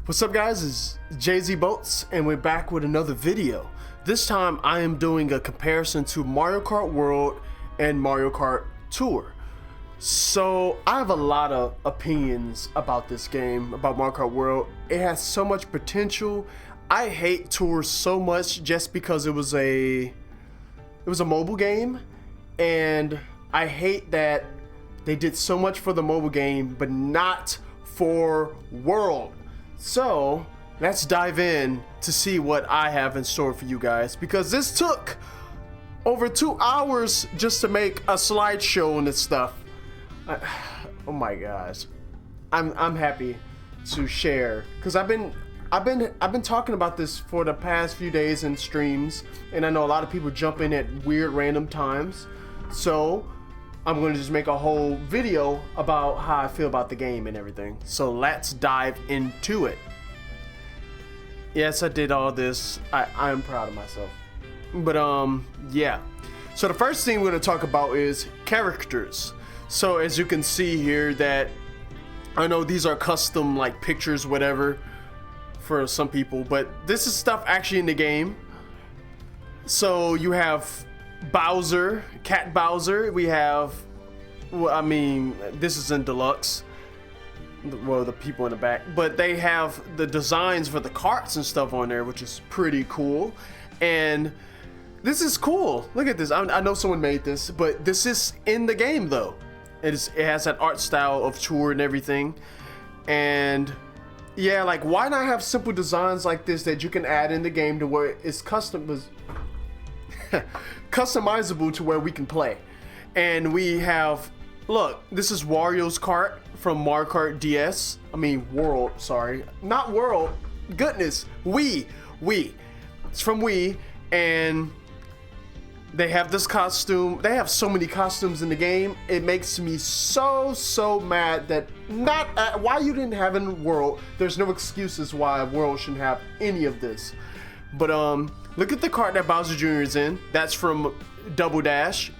What's up guys, it's JZ Boats and we're back with another video. This time I am doing a comparison to Mario Kart World and Mario Kart Tour. So I have a lot of opinions about this game, about Mario Kart World. It has so much potential. I hate Tour so much just because it was a mobile game, and I hate that they did so much for the mobile game but not for World. So let's dive in to see what I have in store for you guys, because this took over 2 hours just to make a slideshow and this stuff. Oh my gosh, I'm happy to share, because I've been talking about this for the past few days in streams, and I know a lot of people jump in at weird random times. So I'm going to just make a whole video about how I feel about the game and everything. So let's dive into it. Yes, I did all this. I am proud of myself. But yeah. So the first thing we're going to talk about is characters. So as you can see here, that I know these are custom like pictures, whatever, for some people, but this is stuff actually in the game. So you have Bowser, Cat Bowser. We have, well, I mean, this is in deluxe, well, the people in the back, but they have the designs for the carts and stuff on there, which is pretty cool. And this is cool. Look at this. I know someone made this, but this is in the game though. It has that art style of Tour and everything. And yeah, like, why not have simple designs like this that you can add in the game to where it's customizable to where we can play. And we have, look, this is Wario's Kart from Mario Kart DS. I mean World, sorry, not World, goodness, Wii. It's from Wii, and they have this costume. They have so many costumes in the game. It makes me so mad that why you didn't have in World. There's no excuses why World shouldn't have any of this. But look at the cart that Bowser Jr. is in. That's from Double Dash.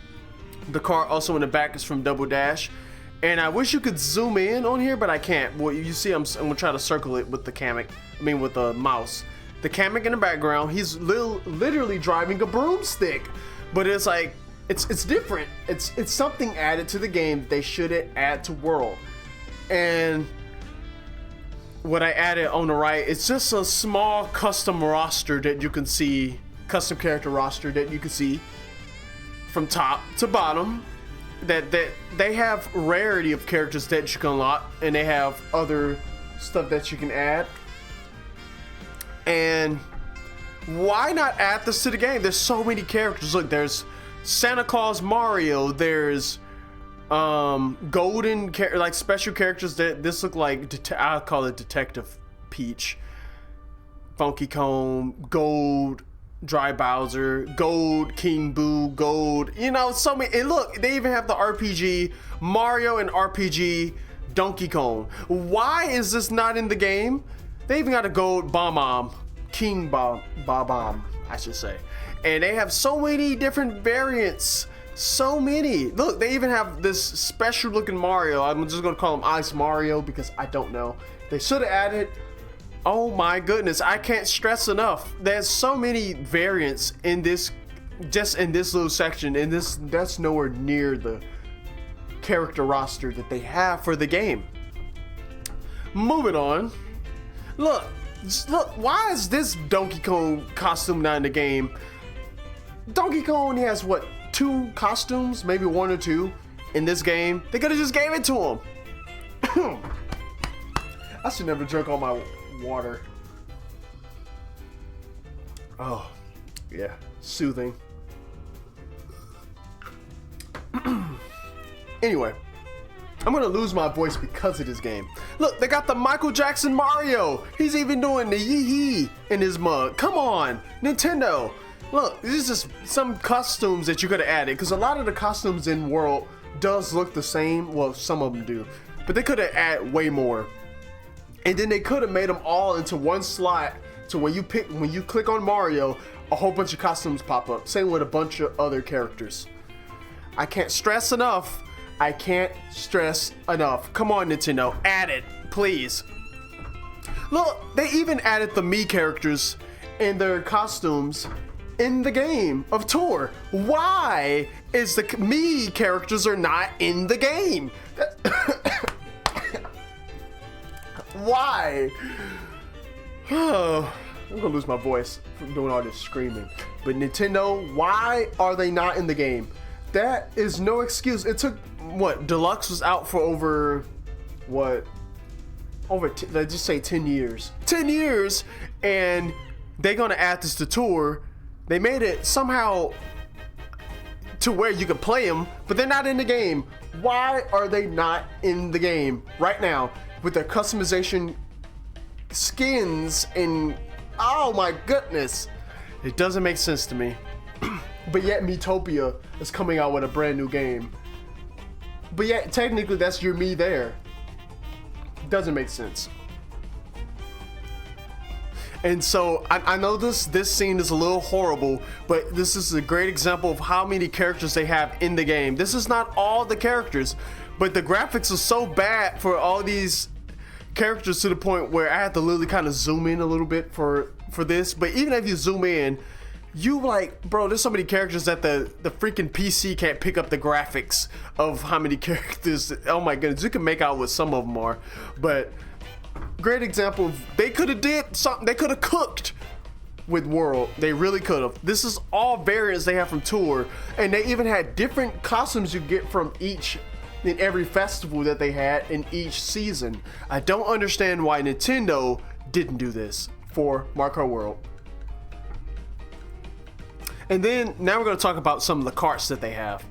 The cart also in the back is from Double Dash. And I wish you could zoom in on here, but I can't. Well, you see, I'm gonna try to circle it with the Kamek. I mean, with the mouse. The Kamek in the background. He's literally driving a broomstick. But it's like, it's different. It's something added to the game that they shouldn't add to World. And what I added on the right, it's just a small custom roster that you can see, custom character roster that you can see from top to bottom, that they have rarity of characters that you can unlock, and they have other stuff that you can add. And why not add this to the game? There's so many characters. Look, there's Santa Claus Mario, there's golden like special characters that this look like, I call it Detective Peach, Funky Kong, Gold Dry Bowser, Gold King Boo, Gold, you know, so many. And look, they even have the RPG Mario and RPG Donkey Kong. Why is this not in the game? They even got a Gold Bomb, King Bomb, I should say. And they have so many different variants. So many. Look, they even have this special looking Mario. I'm just gonna call him Ice Mario because I don't know. They should have added, oh my goodness, I can't stress enough. There's so many variants in this, just in this little section, and that's nowhere near the character roster that they have for the game. Moving on. Look, why is this Donkey Kong costume not in the game? Donkey Kong only has what, 2 costumes, maybe 1 or 2 in this game. They could have just gave it to him. I should never drink all my water. Oh, yeah, soothing. Anyway, I'm gonna lose my voice because of this game. Look, they got the Michael Jackson Mario. He's even doing the yee-hee in his mug. Come on, Nintendo. Look, this is just some costumes that you could have added, because a lot of the costumes in World does look the same. Well, some of them do, but they could have added way more. And then they could have made them all into one slot, so when you click on Mario, a whole bunch of costumes pop up. Same with a bunch of other characters. I can't stress enough. Come on, Nintendo, add it, please. Look, they even added the Mii characters and their costumes in the game of Tour. Why is the Mii characters are not in the game? Why? Oh, I'm gonna lose my voice from doing all this screaming. But Nintendo, why are they not in the game? That is no excuse. It took, what, Deluxe was out for over, what? Let's just say 10 years. 10 years, and they're gonna add this to Tour. They made it somehow to where you can play them, but they're not in the game. Why are they not in the game right now with their customization skins and oh my goodness? It doesn't make sense to me. But yet Miitopia is coming out with a brand new game. But yet technically that's your Mii there. Doesn't make sense. And so I know this scene is a little horrible, but this is a great example of how many characters they have in the game. This is not all the characters, but the graphics are so bad for all these characters to the point where I had to literally kind of zoom in a little bit for this. But even if you zoom in, you like, bro, there's so many characters that the freaking PC can't pick up the graphics of how many characters. Oh my goodness, you can make out what some of them are, but great example of they could have did something. They could have cooked with World. They really could have. This is all variants they have from Tour, and they even had different costumes you get from each in every festival that they had in each season. I don't understand why Nintendo didn't do this for Mario Kart World. And then now we're going to talk about some of the karts that they have.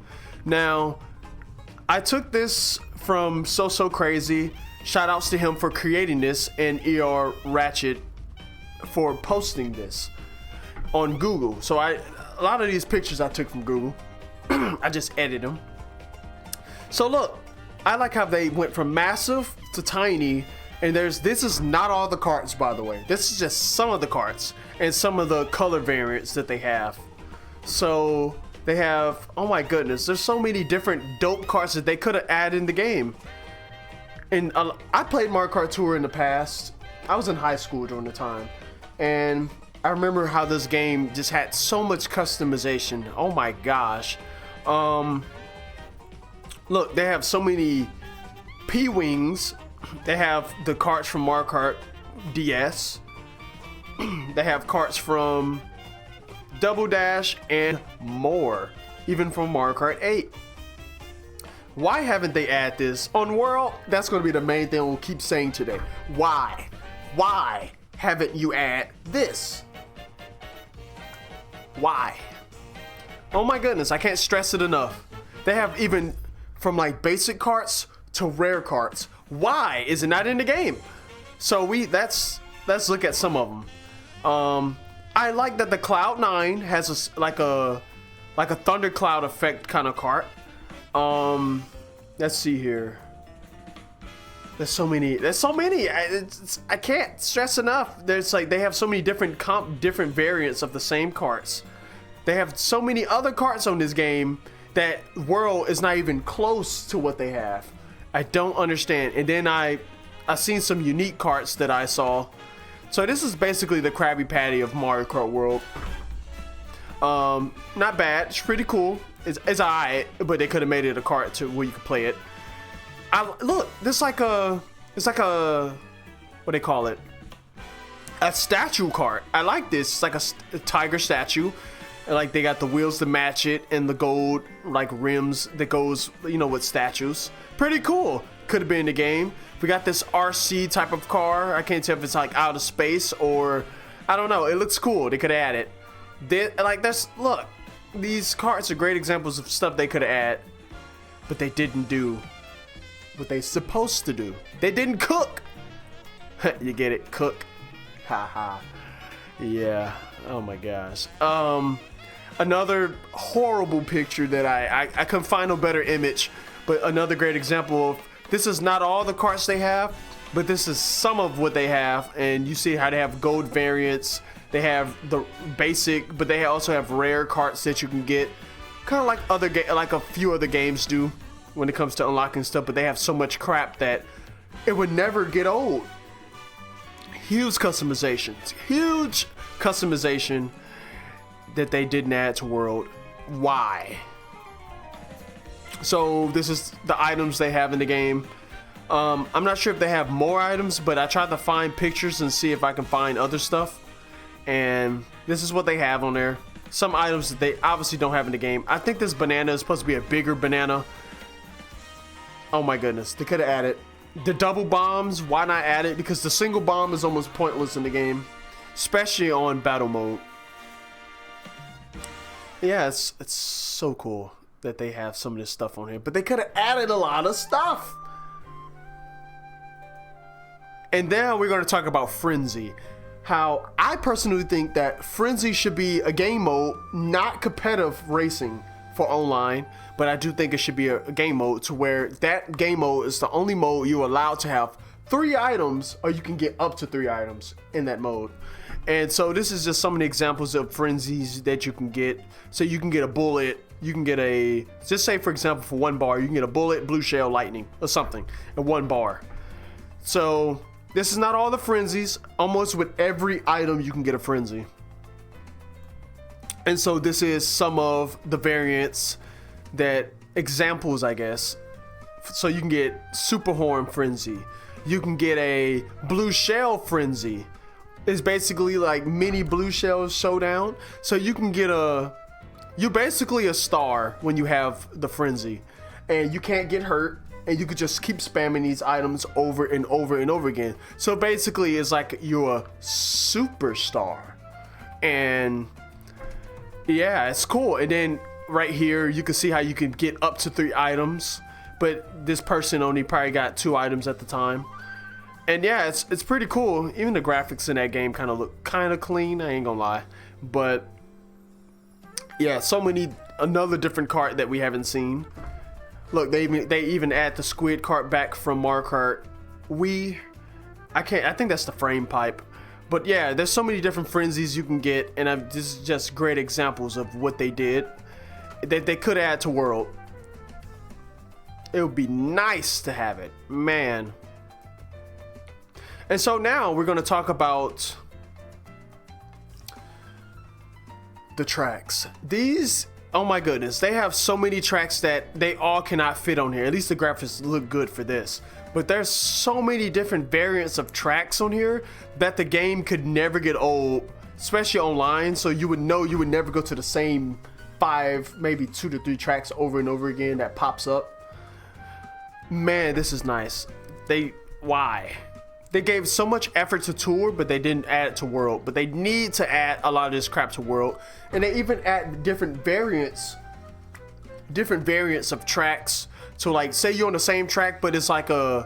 Now, I took this from So Crazy. Shout outs to him for creating this, and ER Ratchet for posting this on Google. So a lot of these pictures I took from Google. I just edited them. So look, I like how they went from massive to tiny, and this is not all the karts, by the way. This is just some of the karts and some of the color variants that they have. So they have, oh my goodness, there's so many different dope karts that they could have added in the game. And I played Mario Kart Tour in the past. I was in high school during the time, and I remember how this game just had so much customization. Oh my gosh. Look, they have so many P-Wings. They have the karts from Mario Kart DS. They have karts from Double Dash and more, even from Mario Kart 8. Why haven't they added this on World? That's going to be the main thing we'll keep saying today. Why? Why haven't you added this? Why? Oh my goodness, I can't stress it enough. They have even from like basic karts to rare karts. Why is it not in the game? So let's look at some of them. I like that the Cloud9 has like a thundercloud effect kind of kart. Let's see here. There's so many. I can't stress enough. There's like they have so many different variants of the same karts. They have so many other karts on this game that World is not even close to what they have. I don't understand. And then I seen some unique karts that I saw. So this is basically the Krabby Patty of Mario Kart World. Not bad. It's pretty cool. It's alright, but they could have made it a kart to where you could play it. Look, it's like a what do they call it? A statue kart. I like this. It's like a tiger statue. And like they got the wheels to match it and the gold like rims that goes, you know, with statues. Pretty cool. Could have been in the game. We got this RC type of car. I can't tell if it's like out of space or I don't know. It looks cool. They could add it. Look, these karts are great examples of stuff they could add, but they didn't do what they supposed to do. They didn't cook. You get it? Cook. Haha. Yeah. Oh my gosh. Another horrible picture that I couldn't find no better image, but another great example of this is not all the karts they have, but this is some of what they have, and you see how they have gold variants. They have the basic, but they also have rare karts that you can get, kind of like a few other games do when it comes to unlocking stuff. But they have so much crap that it would never get old. huge customizations, huge customization that they didn't add to World. Why? So this is the items they have in the game. I'm not sure if they have more items, but I tried to find pictures and see if I can find other stuff. And this is what they have on there. Some items that they obviously don't have in the game. I think this banana is supposed to be a bigger banana. Oh my goodness, they could have added the double bombs. Why not add it? Because the single bomb is almost pointless in the game, especially on battle mode. Yeah, it's so cool that they have some of this stuff on here, but they could have added a lot of stuff. And now we're going to talk about Frenzy. How I personally think that Frenzy should be a game mode, not competitive racing for online, but I do think it should be a game mode to where that game mode is the only mode you're allowed to have 3 items, or you can get up to 3 items in that mode. And so this is just some of the examples of frenzies that you can get. So you can get a bullet, you can get a, just say for example for 1 bar, you can get a bullet, blue shell, lightning, or something in 1 bar. So this is not all the frenzies. Almost with every item you can get a frenzy. And so this is some of the variants, that examples I guess. So you can get super horn frenzy. You can get a blue shell frenzy. It's basically like mini blue shell showdown. So you can get you're basically a star when you have the frenzy. And you can't get hurt. And you could just keep spamming these items over and over and over again. So basically it's like you're a superstar. And yeah, it's cool. And then right here you can see how you can get up to 3 items. But this person only probably got 2 items at the time. And yeah, it's pretty cool. Even the graphics in that game kind of look kind of clean, I ain't gonna lie. But yeah, so many, another different cart that we haven't seen. Look, they even add the squid cart back from Mario Kart. I think that's the frame pipe. But yeah, there's so many different frenzies you can get, and this is just great examples of what they did that they could add to World. It would be nice to have it, man. And so now we're going to talk about the tracks. These, oh my goodness, they have so many tracks that they all cannot fit on here. At least the graphics look good for this. But there's so many different variants of tracks on here that the game could never get old, especially online. So you would know you would never go to the same 5, maybe 2 to 3 tracks over and over again that pops up. Man, this is nice. Why? They gave so much effort to Tour, but they didn't add it to World. But they need to add a lot of this crap to World. And they even add different variants of tracks. So like, say you're on the same track, but it's like I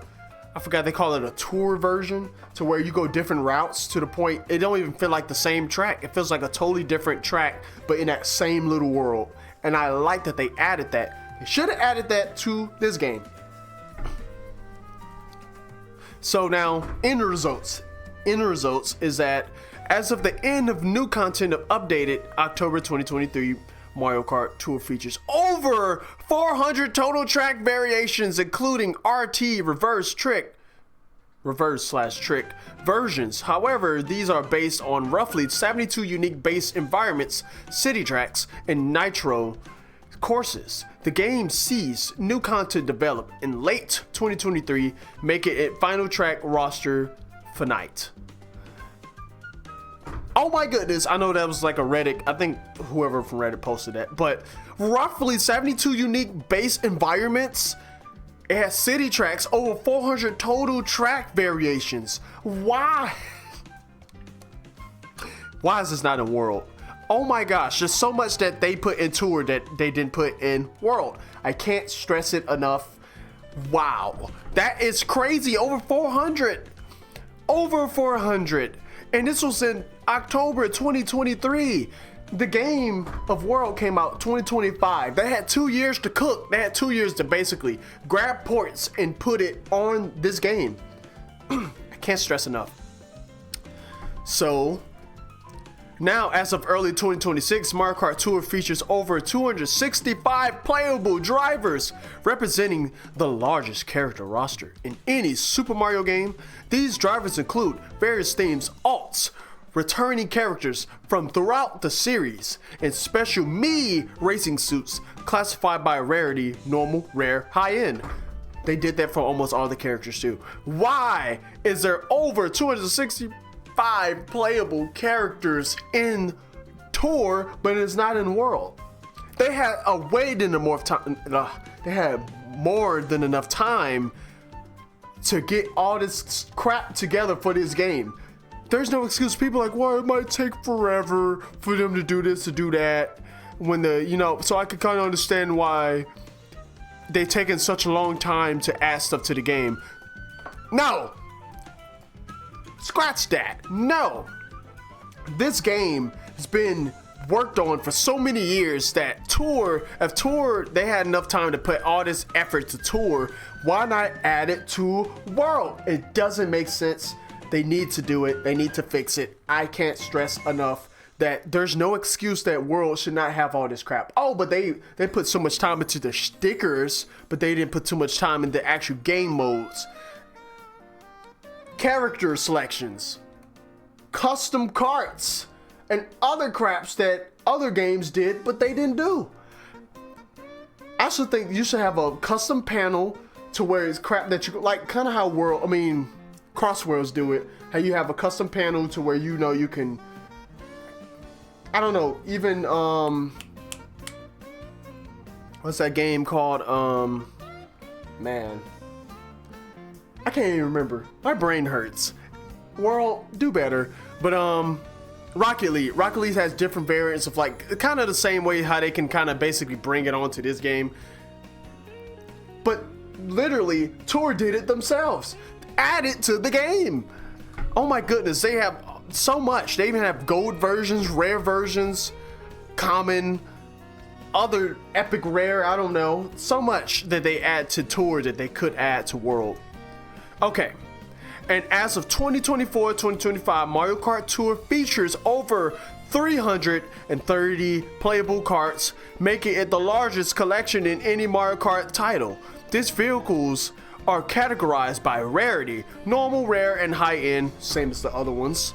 forgot they call it a Tour version, to where you go different routes to the point it don't even feel like the same track. It feels like a totally different track, but in that same little world. And I like that they added that. They should have added that to this game. So now, end results is that as of the end of new content of updated October 2023, Mario Kart Tour features over 400 total track variations, including RT, reverse/trick versions. However, these are based on roughly 72 unique base environments, city tracks, and nitro courses. The game sees new content develop in late 2023, making it final track roster finite. Oh my goodness, I know that was like a Reddit, I think whoever from Reddit posted that, but roughly 72 unique base environments. It has city tracks, over 400 total track variations. Why? Why is this not in World? Oh my gosh, there's so much that they put in Tour that they didn't put in World. I can't stress it enough. Wow, that is crazy. Over 400. Over 400. And this was in October 2023. The game of World came out 2025. They had 2 years to cook. They had 2 years to basically grab ports and put it on this game. I can't stress enough. So Now, as of early 2026, Mario Kart Tour features over 265 playable drivers, representing the largest character roster in any Super Mario game. These drivers include various themes, alts, returning characters from throughout the series, and special Mii racing suits classified by rarity, normal, rare, high-end. They did that for almost all the characters too. Why is there over 265 playable characters in Tour, but it's not in World? They had a way than enough time. They had more than enough time to get all this crap together for this game. There's no excuse. People are like, well, it might take forever for them to do this, to do that. When so I could kind of understand why they've taken such a long time to add stuff to the game. No! Scratch that. No! This game has been worked on for so many years that if Tour, they had enough time to put all this effort to Tour, why not add it to World? It doesn't make sense. They need to do it. They need to fix it. I can't stress enough that there's no excuse that World should not have all this crap. Oh, but they put so much time into the stickers, but they didn't put too much time in the actual game modes. Character selections, custom carts, and other craps that other games did, but they didn't do. I should think you should have a custom panel to where it's crap that you like, kind of how Crossworlds do it. How you have a custom panel to where you can, I don't know, even what's that game called? Man, I can't even remember. My brain hurts. World, do better. But Rocket League has different variants of like kind of the same way how they can kind of basically bring it onto this game. But literally, Tour did it themselves. Add it to the game. Oh my goodness, they have so much. They even have gold versions, rare versions, common, other epic rare, I don't know. So much that they add to Tour that they could add to World. Okay, and as of 2024-2025, Mario Kart Tour features over 330 playable karts, making it the largest collection in any Mario Kart title. These vehicles are categorized by rarity, normal, rare, and high-end, same as the other ones,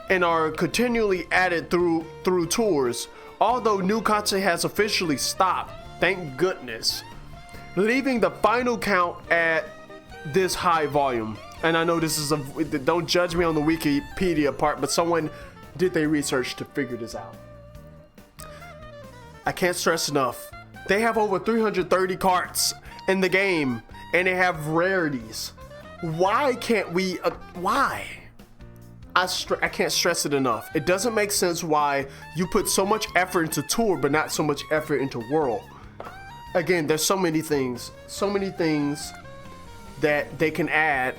and are continually added through tours, although new content has officially stopped, thank goodness, leaving the final count at this high volume. And I know this is don't judge me on the Wikipedia part, but someone did their research to figure this out. I can't stress enough, they have over 330 karts in the game, and they have rarities. Why can't we, why? I can't stress it enough. It doesn't make sense why you put so much effort into Tour, but not so much effort into World. Again, there's so many things that they can add,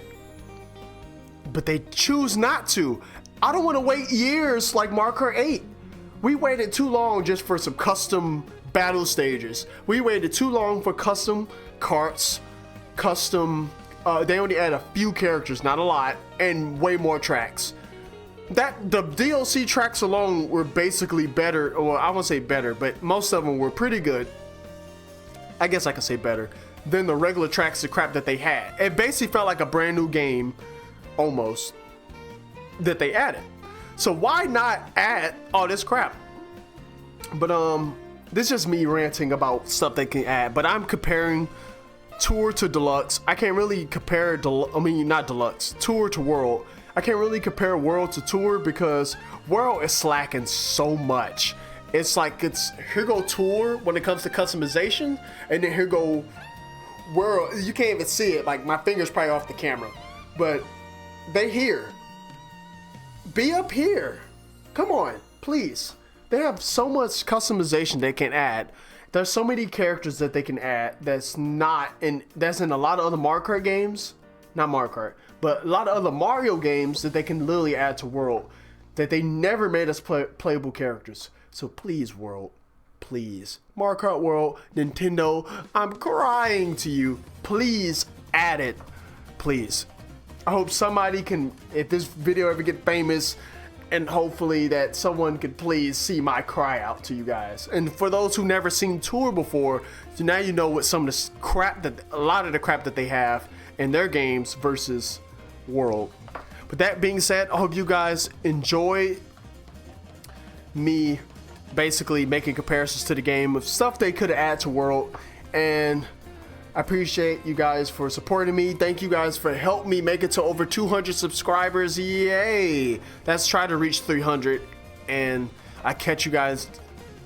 but they choose not to. I don't want to wait years like Mario Kart 8. We waited too long just for some custom battle stages. We waited too long for custom karts, they only add a few characters, not a lot, and way more tracks. The DLC tracks alone were basically better, or I won't say better, but most of them were pretty good. I guess I could say better than the regular tracks, the crap that they had. It basically felt like a brand new game, almost, that they added. So why not add all this crap? But this is just me ranting about stuff they can add, but I'm comparing Tour to Deluxe. I can't really compare not Deluxe, Tour to World. I can't really compare World to Tour because World is slacking so much. It's like here go Tour when it comes to customization, and then here go World. You can't even see it. Like my finger's probably off the camera, but they here. Be up here. Come on, please. They have so much customization they can add. There's so many characters that they can add that's in a lot of other Mario Kart games, not Mario Kart, but a lot of other Mario games that they can literally add to World that they never made us playable characters. So please, World, please, Mario Kart World, Nintendo, I'm crying to you. Please add it, please. I hope somebody can, if this video ever get famous, and hopefully that someone could please see my cry out to you guys. And for those who never seen Tour before, now you know what some of the crap that a lot of the crap that they have in their games versus World. But that being said, I hope you guys enjoy me basically making comparisons to the game of stuff they could add to World, and I appreciate you guys for supporting me. Thank you guys for helping me make it to over 200 subscribers. Yay! Let's try to reach 300, and I catch you guys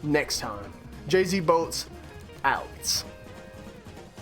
next time. Jay-Z Boats out.